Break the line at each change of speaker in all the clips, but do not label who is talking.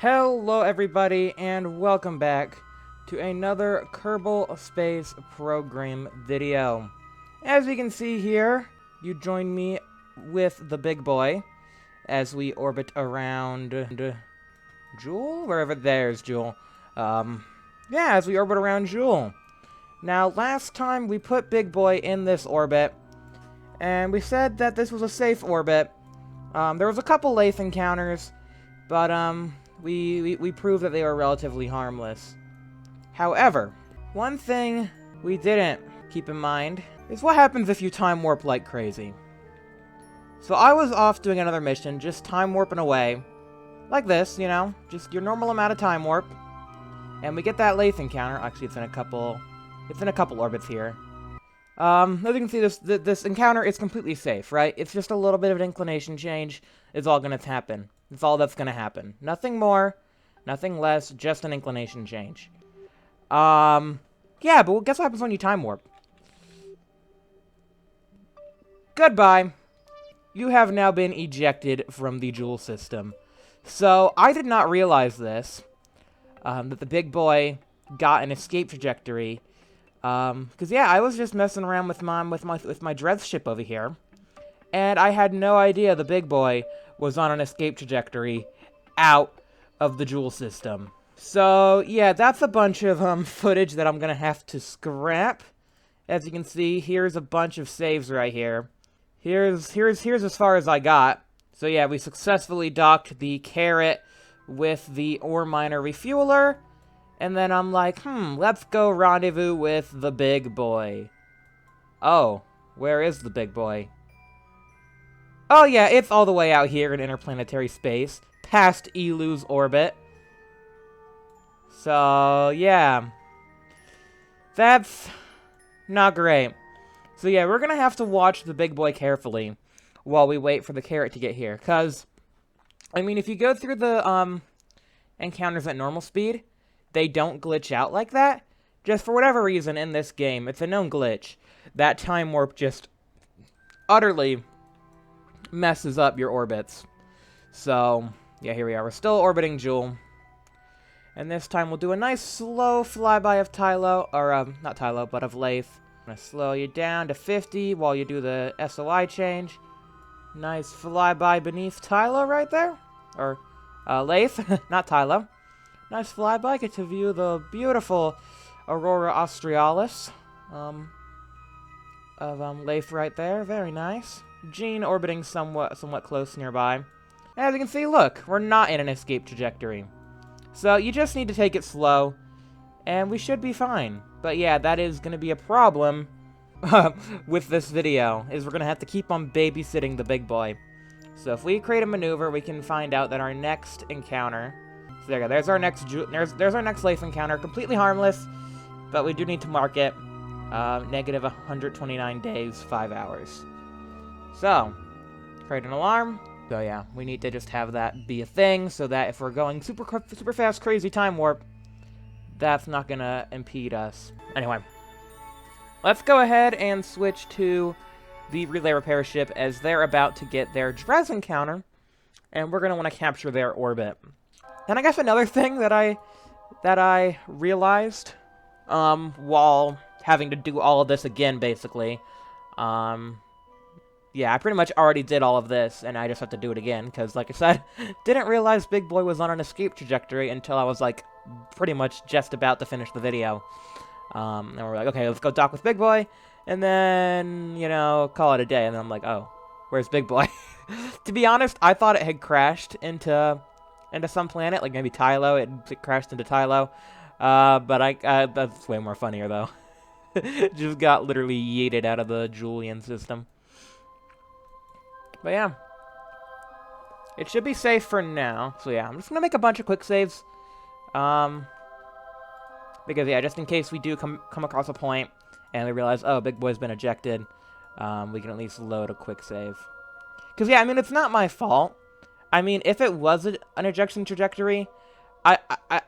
Hello everybody and welcome back to another Kerbal Space Program video. As you can see here, you join me with the big boy as we orbit around Jool? Wherever there's Jool. As we orbit around Jool. Now, last time we put big boy in this orbit, and we said that this was a safe orbit. There was a couple Lathe encounters, but we proved that they were relatively harmless. However, one thing we didn't keep in mind is what happens if you time warp like crazy. So I was off doing another mission, just time warping away, like this, you know, just your normal amount of time warp, and we get that Lathe encounter. Actually, it's in a couple orbits here. As you can see, this encounter is completely safe, right? It's just a little bit of an inclination change. It's all gonna happen. It's all that's gonna happen. Nothing more, nothing less, just an inclination change. Yeah, but guess what happens when you time warp? Goodbye. You have now been ejected from the Jool system. So, I did not realize this, that the big boy got an escape trajectory. Cause yeah, I was just messing around with my Dres ship over here, and I had no idea the big boy was on an escape trajectory out of the Jool system. So yeah, that's a bunch of footage that I'm gonna have to scrap. As you can see, here's a bunch of saves right here. Here's as far as I got. So yeah, we successfully docked the carrot with the ore miner refueler. And then I'm like, let's go rendezvous with the big boy. Oh, where is the big boy? Oh yeah, it's all the way out here in interplanetary space, past Elu's orbit. So, yeah. That's not great. So yeah, we're gonna have to watch the big boy carefully while we wait for the carrot to get here. Because, I mean, if you go through the encounters at normal speed, they don't glitch out like that. Just for whatever reason in this game, it's a known glitch. That time warp just utterly messes up your orbits. So, yeah, here we are. We're still orbiting Jool. And this time we'll do a nice slow flyby of Tylo, or, not Tylo, but of Lathe. I'm gonna slow you down to 50 while you do the SOI change. Nice flyby beneath Tylo right there. Or, Lathe, not Tylo. Nice flyby, get to view the beautiful Aurora Australis of Lathe right there. Very nice. Gene orbiting somewhat close nearby. As you can see, look, we're not in an escape trajectory. So you just need to take it slow, and we should be fine. But yeah, that is going to be a problem with this video, is we're going to have to keep on babysitting the big boy. So if we create a maneuver, we can find out that our next encounter... So there you go, there's our next Lathe encounter, completely harmless, but we do need to mark it, negative 129 days, 5 hours. So, create an alarm. So yeah, we need to just have that be a thing, so that if we're going super fast, crazy time warp, that's not gonna impede us. Anyway, let's go ahead and switch to the relay repair ship, as they're about to get their Dres encounter, and we're gonna want to capture their orbit. And I guess another thing that I realized, while having to do all of this again, basically, yeah, I pretty much already did all of this, and I just have to do it again, because, like I said, didn't realize Big Boy was on an escape trajectory until I was, like, pretty much just about to finish the video. And we're like, okay, let's go dock with Big Boy, and then, you know, call it a day, and then I'm like, oh, where's Big Boy? To be honest, I thought it had crashed into some planet, like maybe Tylo. It crashed into Tylo, but that's way more funnier though. Just got literally yeeted out of the Julian system. But yeah, it should be safe for now. So yeah, I'm just gonna make a bunch of quick saves, because yeah, just in case we do come across a point and we realize, oh, Big Boy's been ejected, we can at least load a quick save. Because yeah, I mean, it's not my fault. I mean, if it was an ejection trajectory, I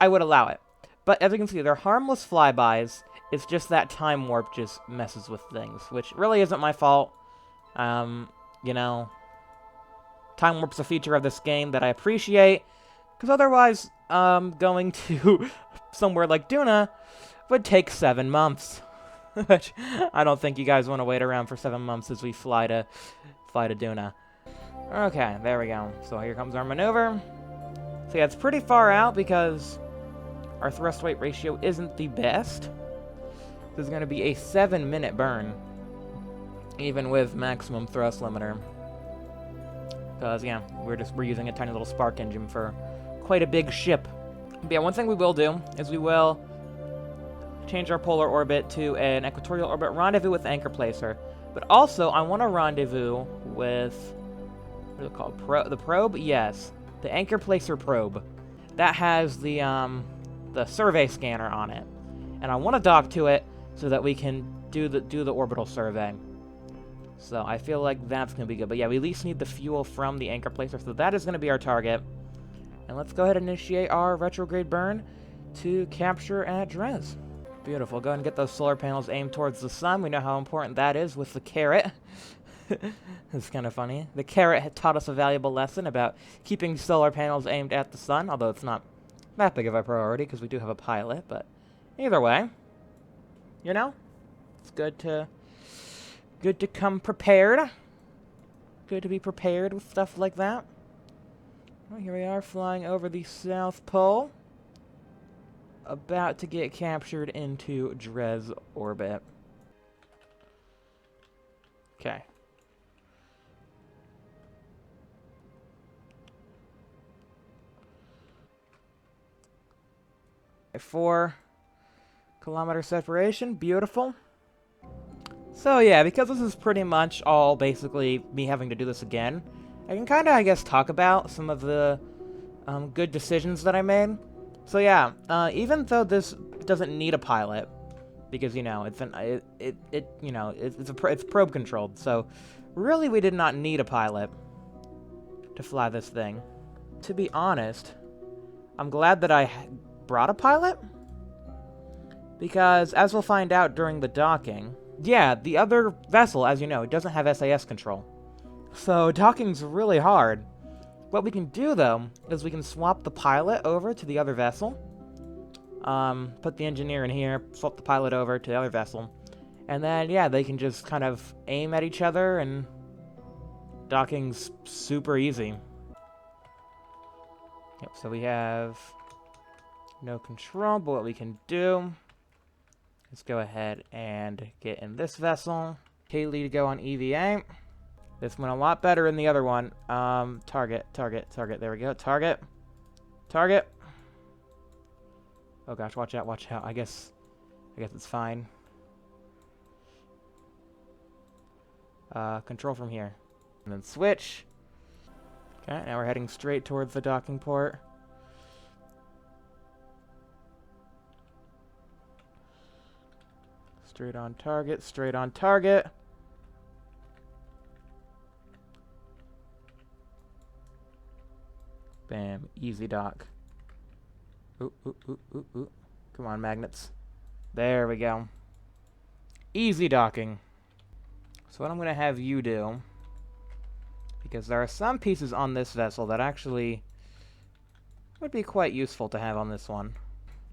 would allow it. But as you can see, they're harmless flybys. It's just that time warp just messes with things, which really isn't my fault. You know, time warp's a feature of this game that I appreciate, because otherwise, going to somewhere like Duna would take 7 months. Which I don't think you guys want to wait around for 7 months as we fly to Duna. Okay, there we go. So here comes our maneuver. So yeah, it's pretty far out because our thrust weight ratio isn't the best. This is going to be a 7-minute burn, even with maximum thrust limiter. Because yeah, we're using a tiny little spark engine for quite a big ship. But yeah, one thing we will do is we will change our polar orbit to an equatorial orbit, rendezvous with anchor placer. But also, I want to rendezvous with, what is it called? The probe? Yes, the anchor placer probe. That has the survey scanner on it, and I want to dock to it so that we can do the orbital survey. So I feel like that's gonna be good. But yeah, we at least need the fuel from the anchor placer, so that is gonna be our target. And let's go ahead and initiate our retrograde burn to capture at Dres. Beautiful. Go ahead and get those solar panels aimed towards the sun. We know how important that is with the carrot. It's kind of funny. The carrot had taught us a valuable lesson about keeping solar panels aimed at the sun, although it's not that big of a priority because we do have a pilot. But either way, you know, it's good to come prepared. Good to be prepared with stuff like that. Well, here we are flying over the South Pole. About to get captured into Dres orbit. Okay. 4-kilometer separation. Beautiful. So yeah, because this is pretty much all basically me having to do this again, I can kind of, I guess, talk about some of the good decisions that I made. So yeah, even though this doesn't need a pilot, because you know it's it's probe controlled, so really we did not need a pilot to fly this thing. To be honest, I'm glad that I brought a pilot, because as we'll find out during the docking, yeah, the other vessel, as you know, it doesn't have SAS control, so docking's really hard. What we can do, though, is we can swap the pilot over to the other vessel. Put the engineer in here, swap the pilot over to the other vessel. And then, yeah, they can just kind of aim at each other, and docking's super easy. Yep, so we have no control, but what we can do is go ahead and get in this vessel. Kaylee to go on EVA. This went a lot better in the other one. Target. There we go. Target. Oh gosh, watch out. I guess it's fine. Control from here. And then switch. Okay, now we're heading straight towards the docking port. Straight on target. Bam. Easy dock. Ooh. Come on, magnets. There we go. Easy docking. So what I'm going to have you do, because there are some pieces on this vessel that actually would be quite useful to have on this one.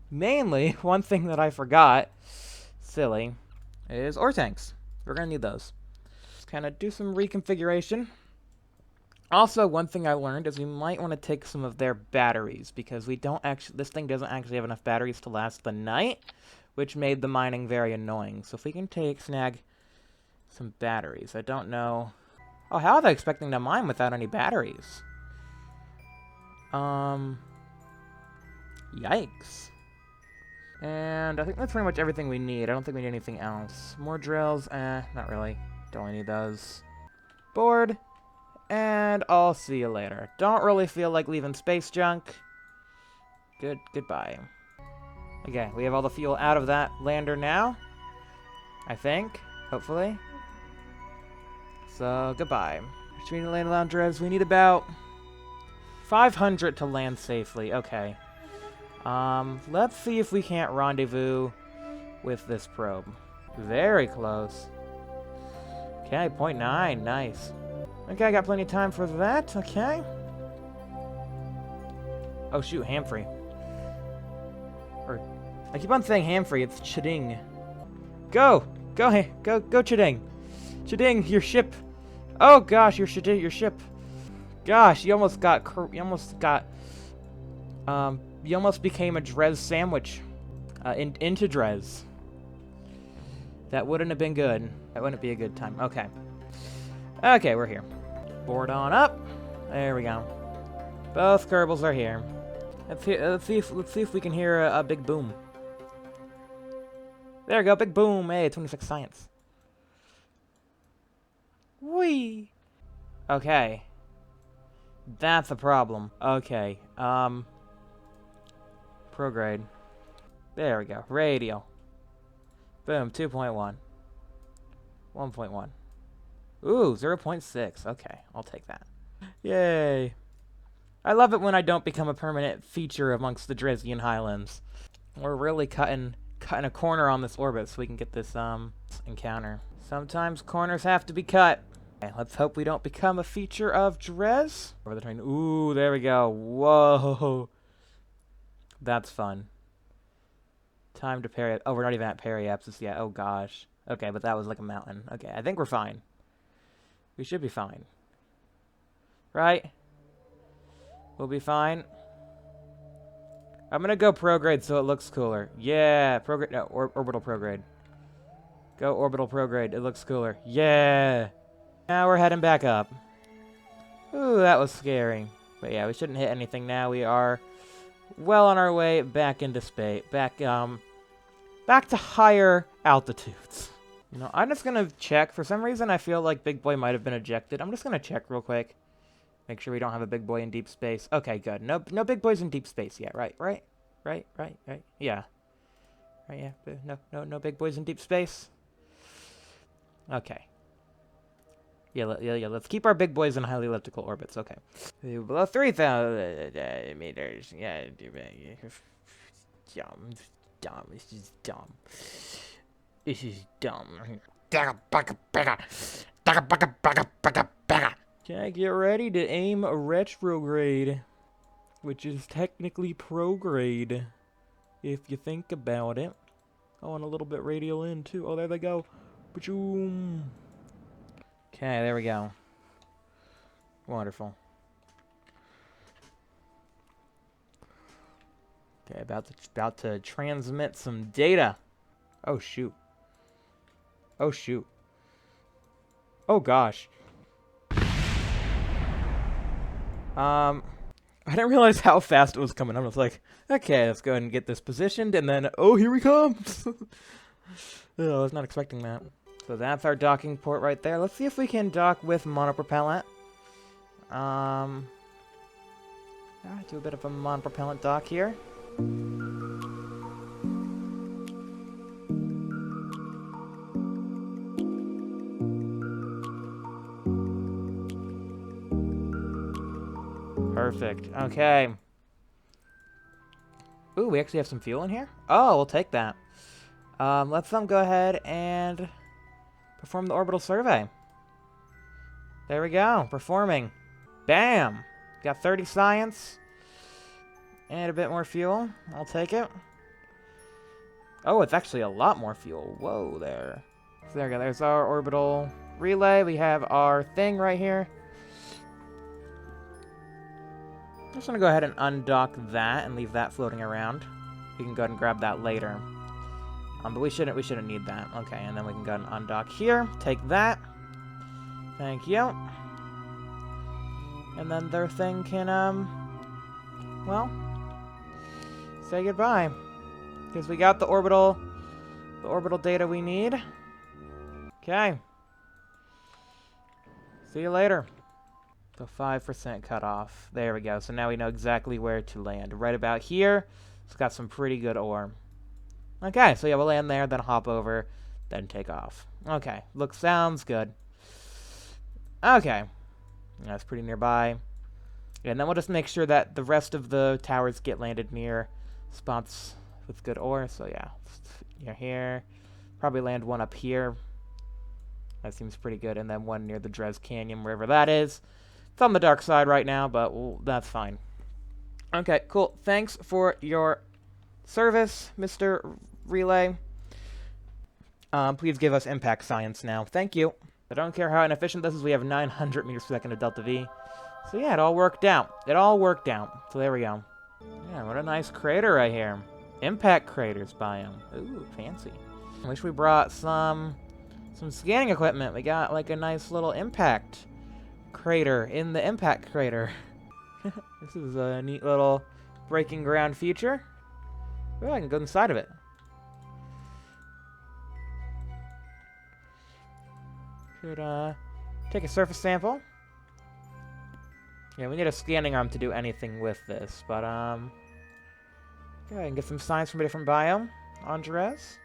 Mainly, one thing that I forgot, silly, is ore tanks. We're going to need those. Just kind of do some reconfiguration. Also, one thing I learned is we might want to take some of their batteries, because this thing doesn't actually have enough batteries to last the night, which made the mining very annoying. So if we can snag some batteries. I don't know. Oh, how are they expecting to mine without any batteries? Yikes. And I think that's pretty much everything we need. I don't think we need anything else. More drills? Not really. Don't really need those. Board. And I'll see you later. Don't really feel like leaving space junk. Goodbye. Okay, we have all the fuel out of that lander now. I think. Hopefully. So, goodbye. Between the land loungers, we need about 500 to land safely. Okay. Let's see if we can't rendezvous with this probe. Very close. Okay, 0.9. Nice. Okay, I got plenty of time for that. Okay. Oh, shoot. Ham free. I keep on saying Hamfrey, it's Chiding. Go! Go, Chiding! Chiding, your ship! Oh gosh, your ship! Gosh, you almost became a Dres sandwich. Into Dres. That wouldn't have been good. That wouldn't be a good time. Okay. Okay, we're here. Board on up. There we go. Both Kerbals are here. Let's see if we can hear a big boom. There we go, big boom. Hey, 26 science. Whee! Okay. That's a problem. Okay. Prograde. There we go. Radio. Boom, 2.1. 1.1. Ooh, 0.6. Okay, I'll take that. Yay. I love it when I don't become a permanent feature amongst the Dresian Highlands. We're really cutting a corner on this orbit so we can get this encounter. Sometimes corners have to be cut. Okay, let's hope we don't become a feature of Dres. Over the train. Ooh, there we go. Whoa. That's fun. Time to parry. Oh, we're not even at periapsis yet. Oh gosh. Okay, but that was like a mountain. Okay, I think we're fine. We should be fine. Right? We'll be fine. I'm gonna go prograde so it looks cooler. Yeah, prograde. No, orbital prograde. Go orbital prograde. It looks cooler. Yeah. Now we're heading back up. Ooh, that was scary. But yeah, we shouldn't hit anything now. We are well on our way back into space. Back to higher altitudes. You know, I'm just gonna check. For some reason, I feel like Big Boy might have been ejected. I'm just gonna check real quick. Make sure we don't have a big boy in deep space. Okay, good. No big boys in deep space yet. Right. Yeah. Right. Yeah. No big boys in deep space. Okay. Yeah. Let's keep our big boys in highly elliptical orbits. Okay. Below 3,000 meters. Yeah. Dumb. This is dumb. This is dumb. Okay, get ready to aim a retrograde, which is technically prograde, if you think about it. Oh, and a little bit radial in, too. Oh, there they go. Ba-choom. Okay, there we go. Wonderful. Okay, about to transmit some data. Oh, shoot. Oh, shoot. Oh, gosh. I didn't realize how fast it was coming. I was like, okay, let's go ahead and get this positioned, and then, oh, here he comes! Oh, I was not expecting that. So that's our docking port right there. Let's see if we can dock with monopropellant. Do a bit of a monopropellant dock here. Perfect. Okay. Ooh, we actually have some fuel in here? Oh, we'll take that. Let's go ahead and perform the orbital survey. There we go. Performing. Bam! Got 30 science. And a bit more fuel. I'll take it. Oh, it's actually a lot more fuel. Whoa there. So there we go. There's our orbital relay. We have our thing right here. I'm just going to go ahead and undock that and leave that floating around. We can go ahead and grab that later. But we shouldn't need that. Okay, and then we can go ahead and undock here. Take that. Thank you. And then their thing can, well, say goodbye. Because we got the orbital data we need. Okay. See you later. So 5% cut off. There we go. So now we know exactly where to land. Right about here. It's got some pretty good ore. Okay, so yeah, we'll land there, then hop over, then take off. Okay, sounds good. Okay. That's pretty nearby. And then we'll just make sure that the rest of the towers get landed near spots with good ore. So yeah, near here. Probably land one up here. That seems pretty good. And then one near the Dres Canyon, wherever that is. It's on the dark side right now, but that's fine. Okay, cool. Thanks for your service, Mr. Relay. Please give us impact science now. Thank you. I don't care how inefficient this is. We have 900 meters per second of delta V. So yeah, it all worked out. It all worked out. So there we go. Yeah, what a nice crater right here. Impact craters biome. Ooh, fancy. I wish we brought some scanning equipment. We got like a nice little impact crater in the impact crater. This is a neat little breaking ground feature. Oh, I can go inside of it. Could take a surface sample. Yeah, we need a scanning arm to do anything with this, but go ahead and get some science from a different biome on Dres.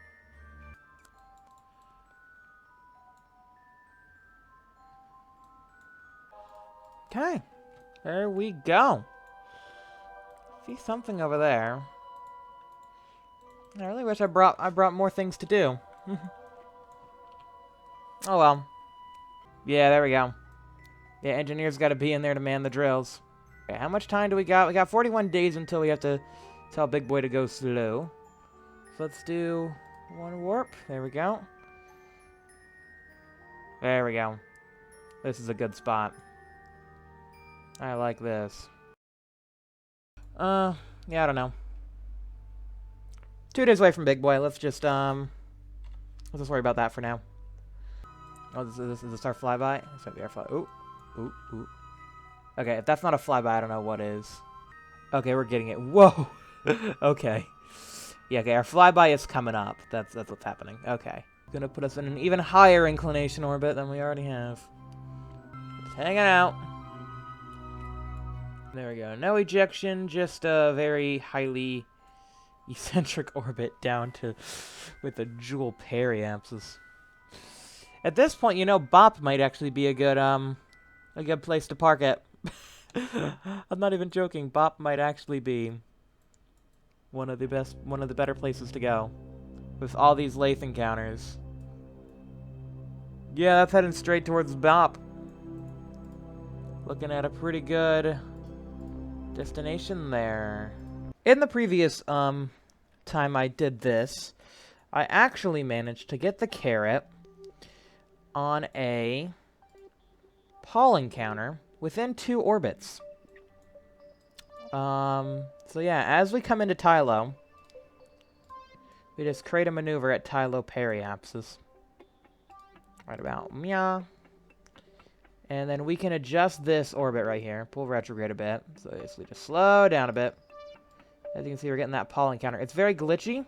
Okay, there we go. See something over there. I really wish I brought more things to do. Oh well. Yeah, there we go. Yeah, engineers got to be in there to man the drills. Okay, how much time do we got? We got 41 days until we have to tell Big Boy to go slow. So let's do one warp. There we go. There we go. This is a good spot. I like this. Yeah, I don't know. 2 days away from Big Boy. Let's just worry about that for now. Oh, this is our flyby. This might be our fly. Ooh, ooh, ooh. Okay, if that's not a flyby, I don't know what is. Okay, we're getting it. Whoa. Okay. Yeah, okay, our flyby is coming up. That's what's happening. Okay. Gonna put us in an even higher inclination orbit than we already have. Just hanging out. There we go. No ejection, just a very highly eccentric orbit down to with the Jool periapses. At this point, you know, Bop might actually be a good place to park it. I'm not even joking. Bop might actually be one of the better places to go with all these lathe encounters. Yeah, that's heading straight towards Bop. Looking at a pretty good destination there. In the previous time I did this, I actually managed to get the carrot on a Pol encounter within 2 orbits. So yeah, as we come into Tylo, we just create a maneuver at Tylo periapses. Right about meow. And then we can adjust this orbit right here. Pull retrograde a bit. So basically just slow down a bit. As you can see, we're getting that Pol encounter. It's very glitchy,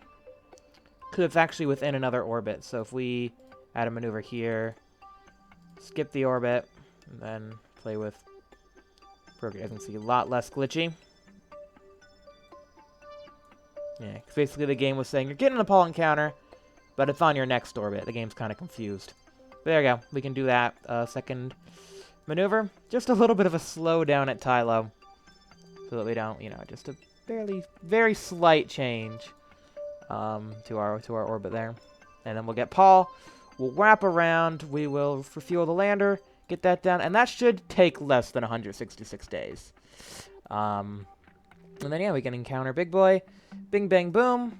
because it's actually within another orbit. So if we add a maneuver here, skip the orbit, and then play with prograde, as you can see, a lot less glitchy. Yeah, because basically the game was saying, you're getting a Pol encounter, but it's on your next orbit. The game's kind of confused. There we go. We can do that second maneuver. Just a little bit of a slowdown at Tylo, so that we don't, you know, just a very slight change to our orbit there. And then we'll get Pol. We'll wrap around. We will refuel the lander, get that down, and that should take less than 166 days. And then yeah, we can encounter Big Boy. Bing, bang, boom.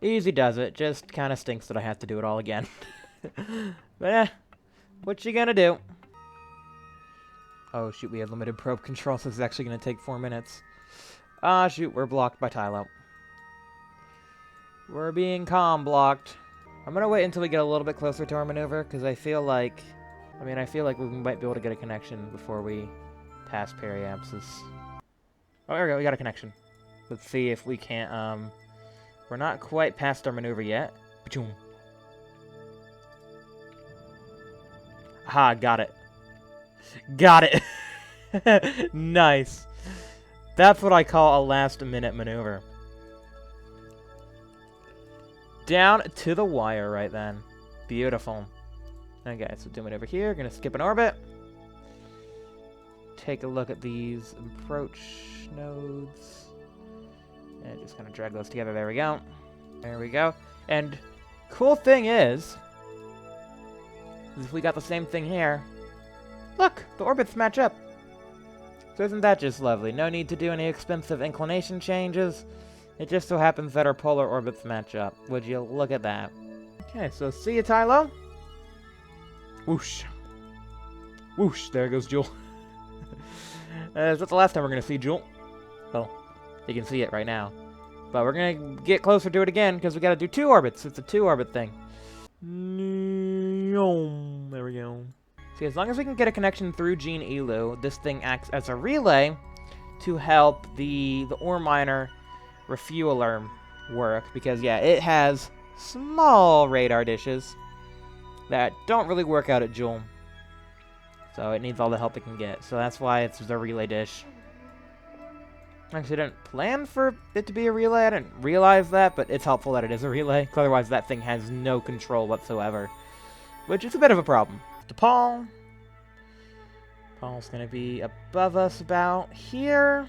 Easy does it. Just kind of stinks that I have to do it all again. But what you gonna do? Oh shoot, we had limited probe control, so this is actually gonna take 4 minutes. Ah shoot, we're blocked by Tylo. We're being blocked. I'm gonna wait until we get a little bit closer to our maneuver, because I feel like we might be able to get a connection before we pass periapses. Oh, there we go, we got a connection. Let's see if we can't, we're not quite past our maneuver yet. Pachoom. Aha, got it. Got it! Nice. That's what I call a last-minute maneuver. Down to the wire right then. Beautiful. Okay, so doing it over here. Gonna skip an orbit. Take a look at these approach nodes. And just kind of drag those together. There we go. There we go. And cool thing is if we got the same thing here. Look, the orbits match up. So isn't that just lovely? No need to do any expensive inclination changes. It just so happens that our polar orbits match up. Would you look at that? Okay, so see you, Tylo. Whoosh. Whoosh, there goes Jool. That's the last time we're going to see Jool. Well, you can see it right now. But we're going to get closer to it again, because we got to do 2 orbits. It's a 2-orbit thing. There we go. See, as long as we can get a connection through Gene Elu, this thing acts as a relay to help the ore miner refueler work. Because, yeah, it has small radar dishes that don't really work out at Jool. So it needs all the help it can get. So that's why it's the relay dish. Actually, I didn't plan for it to be a relay. I didn't realize that, but it's helpful that it is a relay. Otherwise, that thing has no control whatsoever. Which is a bit of a problem. To Pol. Pol's going to be above us about here.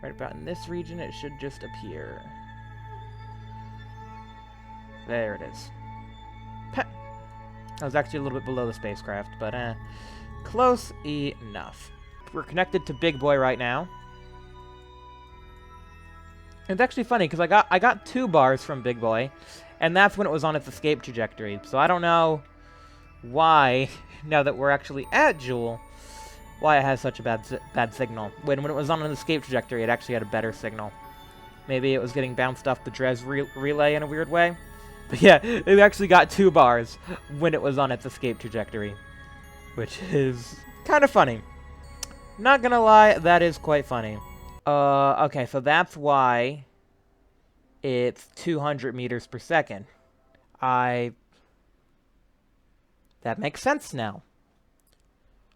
Right about in this region, it should just appear. There it is. Pet. I was actually a little bit below the spacecraft, but close enough. We're connected to Big Boy right now. It's actually funny because I got 2 bars from Big Boy, and that's when it was on its escape trajectory. So I don't know why, now that we're actually at Jool, why it has such a bad signal. When it was on an escape trajectory, it actually had a better signal. Maybe it was getting bounced off the Dres relay in a weird way. But yeah, it actually got 2 bars when it was on its escape trajectory, which is kind of funny. Not gonna lie, that is quite funny. Okay, so that's why it's 200 meters per second. That makes sense now.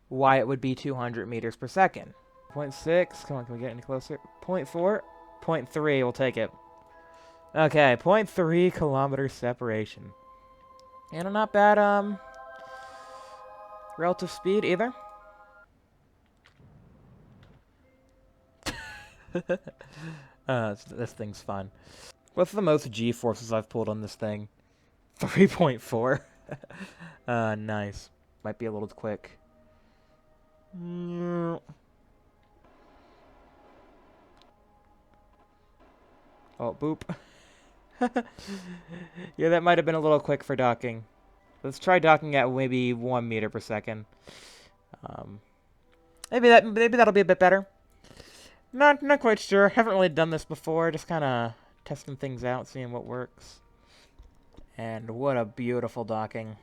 Why it would be 200 meters per second. 0.6, come on, can we get any closer? 0.4, 0.3, we'll take it. Okay, 0.3 kilometer separation. And a not bad, relative speed either. This thing's fun. What's the most G-forces I've pulled on this thing? 3.4. Nice. Might be a little quick. Oh, boop. Yeah, that might have been a little quick for docking. Let's try docking at maybe 1 meter per second. Maybe that'll be a bit better. Not quite sure. Haven't really done this before. Just kind of testing things out, seeing what works. And what a beautiful docking.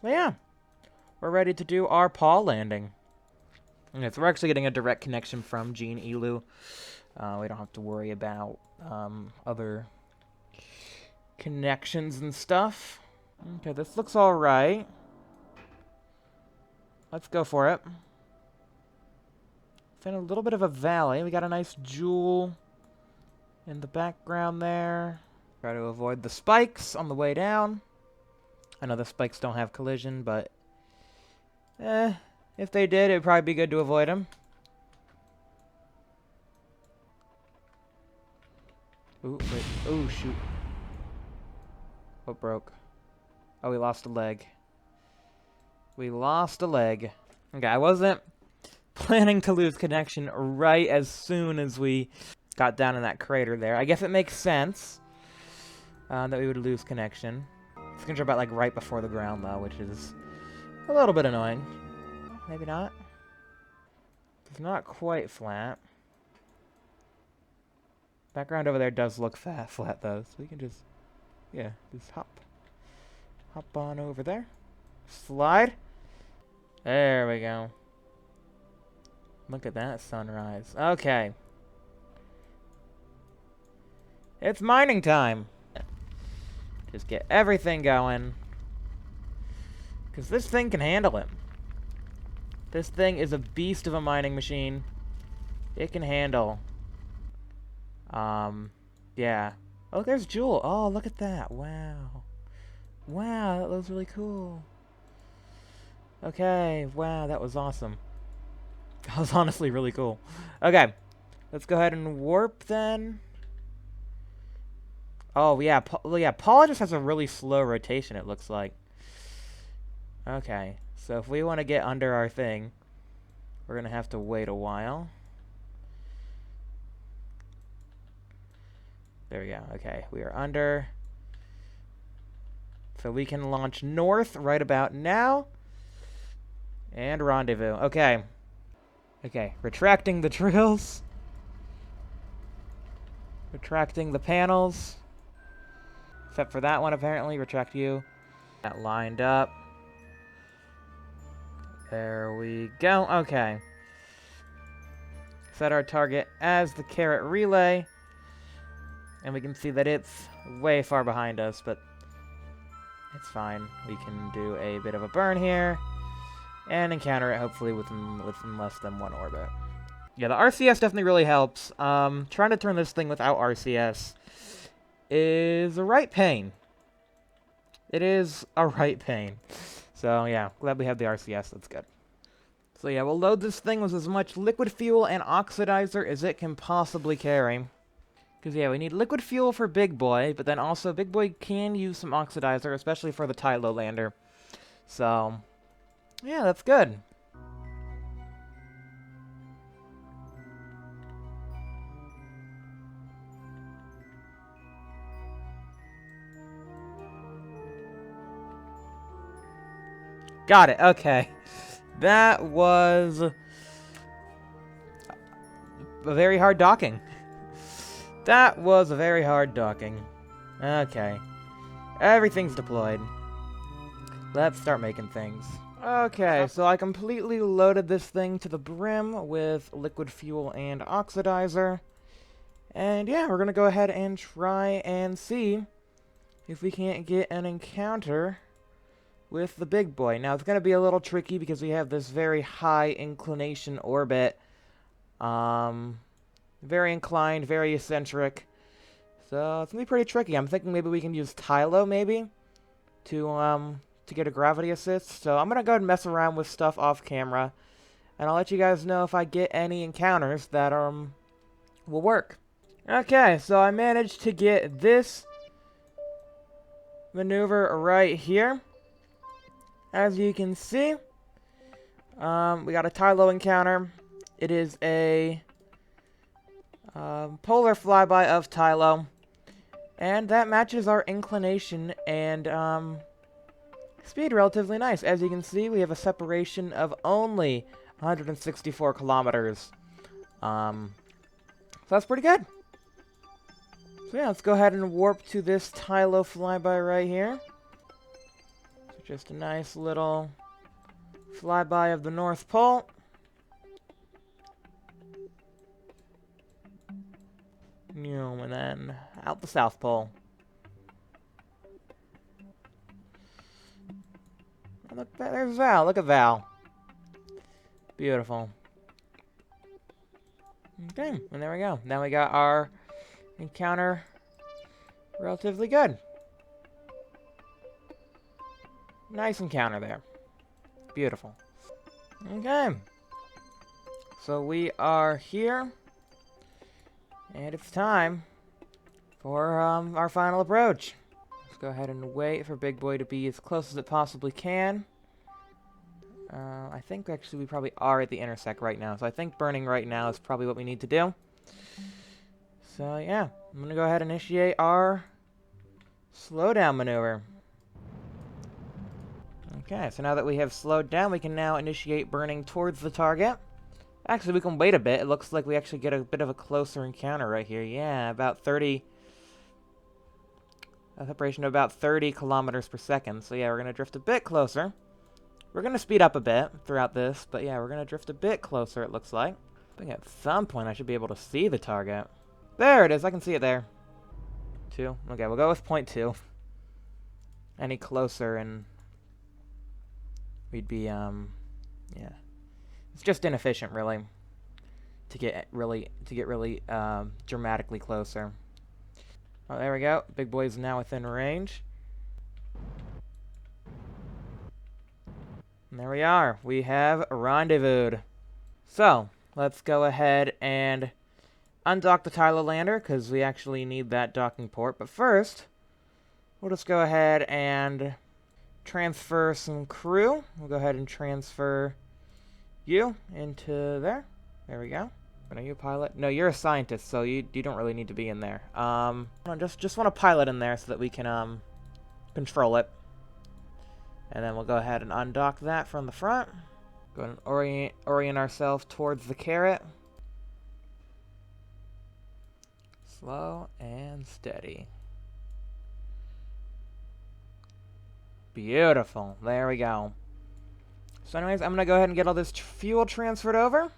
Well, yeah. We're ready to do our Pol landing. Okay, so we're actually getting a direct connection from Gene Elu. We don't have to worry about other connections and stuff. Okay, this looks alright. Let's go for it. It's in a little bit of a valley. We got a nice Jool in the background there. Try to avoid the spikes on the way down. I know the spikes don't have collision, but if they did, it'd probably be good to avoid them. Ooh, wait. Oh, shoot. What broke? Oh, we lost a leg. We lost a leg. Okay, I wasn't planning to lose connection right as soon as we got down in that crater there. I guess it makes sense that we would lose connection. It's gonna drop out like right before the ground though, which is a little bit annoying. Maybe not. It's not quite flat. Background over there does look flat though, so we can just, yeah, just hop on over there. Slide. There we go. Look at that sunrise. Okay. It's mining time. Just get everything going. Because this thing can handle it. This thing is a beast of a mining machine. It can handle. Yeah. Oh, there's Jool. Oh, look at that. Wow. Wow, that looks really cool. Okay, wow, that was awesome. That was honestly really cool. Okay, let's go ahead and warp then. Oh, yeah, Pol just has a really slow rotation, it looks like. Okay, so if we want to get under our thing, we're going to have to wait a while. There we go. Okay, we are under. So we can launch north right about now. And rendezvous. Okay. Okay, retracting the drills. Retracting the panels. Except for that one, apparently. Retract you. That lined up. There we go. Okay. Set our target as the carrot relay. And we can see that it's way far behind us, but it's fine. We can do a bit of a burn here. And encounter it, hopefully, within less than one orbit. Yeah, the RCS definitely really helps. Trying to turn this thing without RCS is a right pain. It is a right pain. So, yeah, glad we have the RCS. That's good. So, yeah, we'll load this thing with as much liquid fuel and oxidizer as it can possibly carry. Because, yeah, we need liquid fuel for Big Boy, but then also Big Boy can use some oxidizer, especially for the Tylo lander. So, yeah, that's good. Got it, okay. That was a very hard docking. That was a very hard docking. Okay. Everything's deployed. Let's start making things. Okay, so I completely loaded this thing to the brim with liquid fuel and oxidizer. And yeah, we're gonna go ahead and try and see if we can't get an encounter with the Big Boy. Now, it's going to be a little tricky because we have this very high inclination orbit. Very inclined, very eccentric. So, it's going to be pretty tricky. I'm thinking maybe we can use Tylo, maybe, to get a gravity assist. So, I'm going to go ahead and mess around with stuff off camera. And I'll let you guys know if I get any encounters that, will work. Okay, so I managed to get this maneuver right here. As you can see, we got a Tylo encounter. It is a polar flyby of Tylo, and that matches our inclination and speed relatively nice. As you can see, we have a separation of only 164 kilometers. So that's pretty good. So yeah, let's go ahead and warp to this Tylo flyby right here. Just a nice little flyby of the North Pole. And then out the South Pole. Look, there's Val. Look at Val. Beautiful. Okay, and there we go. Now we got our encounter relatively good. Nice encounter there. Beautiful. Okay. So we are here. And it's time for our final approach. Let's go ahead and wait for Big Boy to be as close as it possibly can. I think actually we probably are at the intersect right now. So I think burning right now is probably what we need to do. So yeah, I'm going to go ahead and initiate our slowdown maneuver. Okay, so now that we have slowed down, we can now initiate burning towards the target. Actually, we can wait a bit. It looks like we actually get a bit of a closer encounter right here. Yeah, about 30... a separation of about 30 kilometers per second. So yeah, we're going to drift a bit closer. We're going to speed up a bit throughout this, but yeah, we're going to drift a bit closer, it looks like. I think at some point I should be able to see the target. There it is, I can see it there. 2. Okay, we'll go with 0.2. Any closer and... we'd be, yeah. It's just inefficient, really, to get really dramatically closer. Oh, there we go. Big Boy's now within range. And there we are. We have rendezvoused. So, let's go ahead and undock the Tylo lander, because we actually need that docking port. But first, we'll just go ahead and transfer some crew. We'll go ahead and transfer you into there. There we go. Are you a pilot? No, you're a scientist, so you don't really need to be in there. Just want a pilot in there so that we can control it. And then we'll go ahead and undock that from the front. Go ahead and orient ourselves towards the carrot. Slow and steady. Beautiful. There we go. So anyways, I'm going to go ahead and get all this fuel transferred over.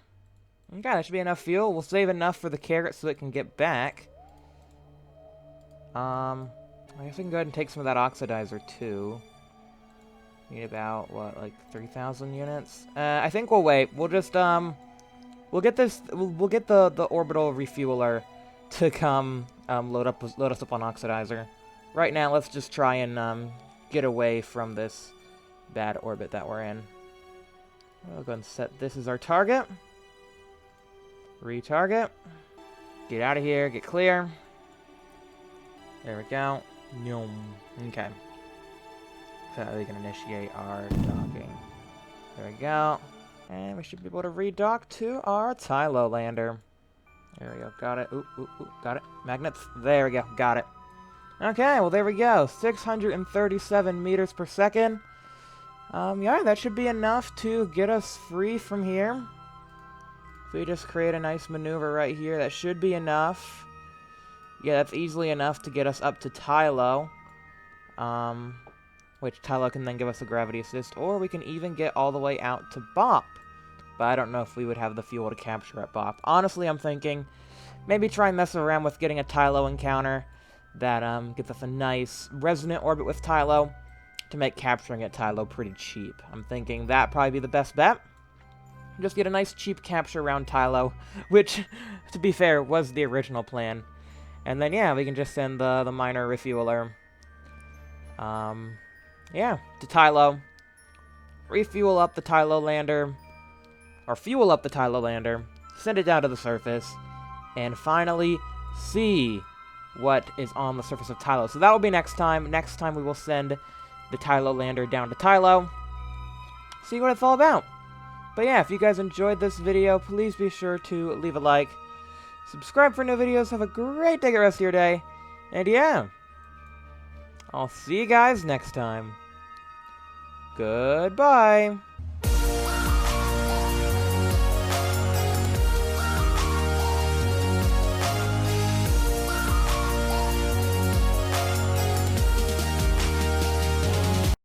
Okay, that should be enough fuel. We'll save enough for the carrot so it can get back. I guess we can go ahead and take some of that oxidizer too. Need about, what, like 3,000 units? I think we'll wait. We'll just, we'll get this, we'll get the orbital refueler to come, load us up on oxidizer. Right now, let's just try and, get away from this bad orbit that we're in. We'll go and set this as our target. Retarget. Get out of here, get clear. There we go. Okay. So we can initiate our docking. There we go. And we should be able to redock to our Tylo lander. There we go. Got it. Ooh, got it. Magnets. There we go. Got it. Okay, well there we go. 637 meters per second. Yeah, that should be enough to get us free from here. If we just create a nice maneuver right here, that should be enough. Yeah, that's easily enough to get us up to Tylo. Which Tylo can then give us a gravity assist, or we can even get all the way out to Bop. But I don't know if we would have the fuel to capture at Bop. Honestly, I'm thinking maybe try and mess around with getting a Tylo encounter that gets us a nice resonant orbit with Tylo to make capturing at Tylo pretty cheap. I'm thinking that'd probably be the best bet. Just get a nice cheap capture around Tylo, which, to be fair, was the original plan. And then, yeah, we can just send the miner refueler, yeah, to Tylo. Refuel up the Tylo lander, or fuel up the Tylo lander, send it down to the surface, and finally see what is on the surface of Tylo. So that will be next time. Next time we will send the Tylo lander down to Tylo, see what it's all about. But yeah, if you guys enjoyed this video, please be sure to leave a like, subscribe for new videos, have a great day, rest of your day, and yeah, I'll see you guys next time. Goodbye.